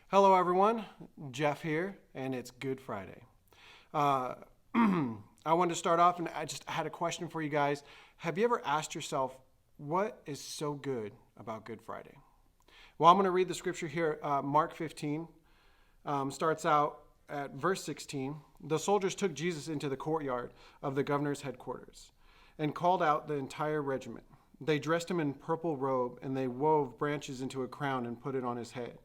Hello, everyone. Jeff here, and it's Good Friday. Uh, I wanted to start off, and I just had a question for you guys. Have you ever asked yourself, what is so good about Good Friday? Well, I'm going to read the scripture here. Mark 15 starts out at verse 16. The soldiers took Jesus into the courtyard of the governor's headquarters and called out the entire regiment. They dressed him in purple robe, and they wove branches into a crown and put it on his head.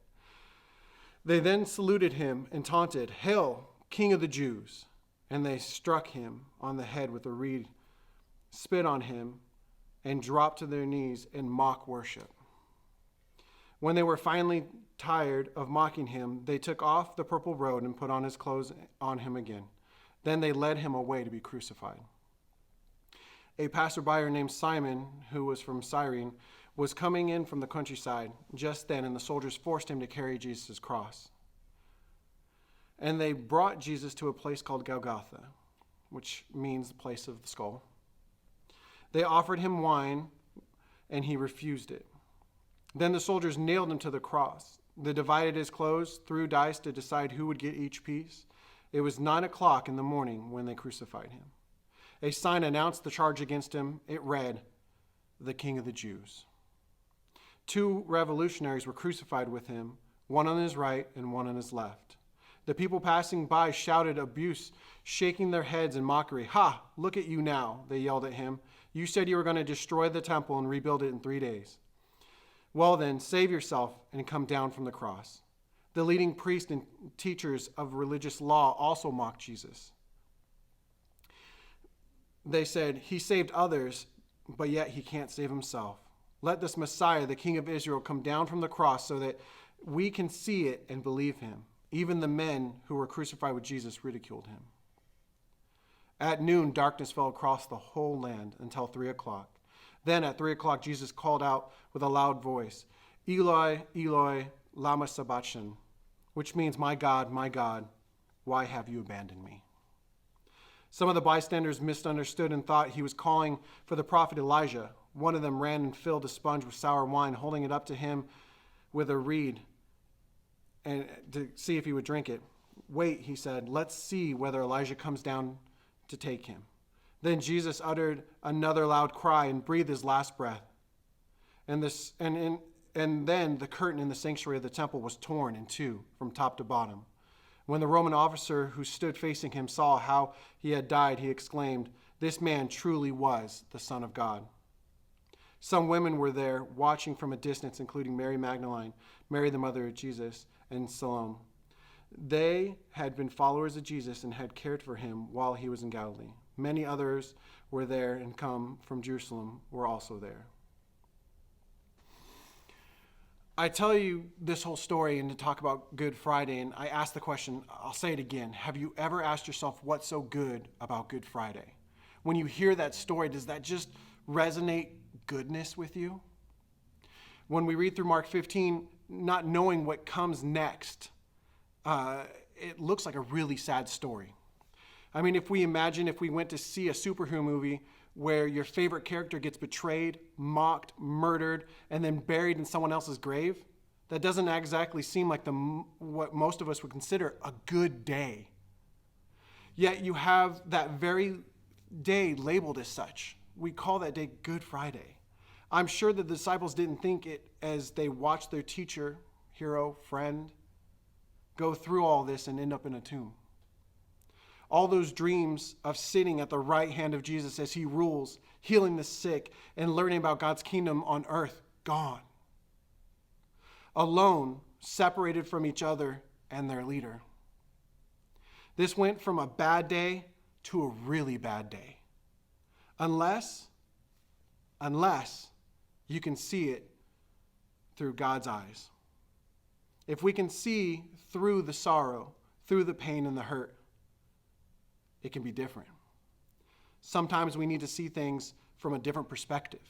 They then saluted him and taunted, "Hail, King of the Jews!" And they struck him on the head with a reed, spit on him, and dropped to their knees in mock worship. When they were finally tired of mocking him, they took off the purple robe and put on his clothes on him again. Then they led him away to be crucified. A passerby named Simon, who was from Cyrene, was coming in from the countryside just then, and the soldiers forced him to carry Jesus' cross. And they brought Jesus to a place called Golgotha, which means the place of the skull. They offered him wine, and he refused it. Then the soldiers nailed him to the cross. They divided his clothes, threw dice to decide who would get each piece. It was 9 o'clock in the morning when they crucified him. A sign announced the charge against him. It read, "The King of the Jews." 2 revolutionaries were crucified with him, one on his right and one on his left. The people passing by shouted abuse, shaking their heads in mockery. "Ha, look at you now," they yelled at him. "You said you were going to destroy the temple and rebuild it in 3 days. Well then, save yourself and come down from the cross." The leading priests and teachers of religious law also mocked Jesus. They said, "He saved others, but yet he can't save himself. Let this Messiah, the King of Israel, come down from the cross so that we can see it and believe him." Even the men who were crucified with Jesus ridiculed him. At noon, darkness fell across the whole land until 3 o'clock. Then at 3 o'clock, Jesus called out with a loud voice, "Eloi, Eloi, lama sabachthani," which means, my God, why have you abandoned me?" Some of the bystanders misunderstood and thought he was calling for the prophet Elijah. One of them ran and filled a sponge with sour wine, holding it up to him with a reed and to see if he would drink it. "Wait," he said, "let's see whether Elijah comes down to take him." Then Jesus uttered another loud cry and breathed his last breath. And then the curtain in the sanctuary of the temple was torn in two from top to bottom. When the Roman officer who stood facing him saw how he had died, he exclaimed, "This man truly was the Son of God." Some women were there watching from a distance, including Mary Magdalene, Mary the mother of Jesus, and Salome. They had been followers of Jesus and had cared for him while he was in Galilee. Many others were there and come from Jerusalem were also there. I tell you this whole story and to talk about Good Friday, and I ask the question, I'll say it again. Have you ever asked yourself what's so good about Good Friday? When you hear that story, does that just resonate goodness with you? When we read through Mark 15, not knowing what comes next, it looks like a really sad story. I mean, if we went to see a superhero movie where your favorite character gets betrayed, mocked, murdered, and then buried in someone else's grave, that doesn't exactly seem like what most of us would consider a good day. Yet you have that very day labeled as such. We call that day Good Friday. I'm sure the disciples didn't think it as they watched their teacher, hero, friend, go through all this and end up in a tomb. All those dreams of sitting at the right hand of Jesus as he rules, healing the sick, and learning about God's kingdom on earth, gone. Alone, separated from each other and their leader. This went from a bad day to a really bad day. Unless you can see it through God's eyes. If we can see through the sorrow, through the pain and the hurt, it can be different. Sometimes we need to see things from a different perspective,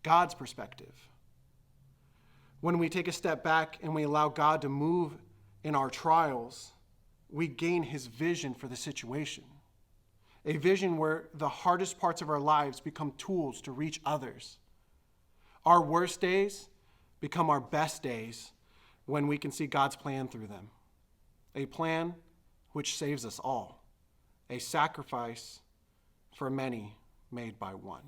God's perspective. When we take a step back and we allow God to move in our trials, we gain his vision for the situation. A vision where the hardest parts of our lives become tools to reach others. Our worst days become our best days when we can see God's plan through them. A plan which saves us all. A sacrifice for many made by one.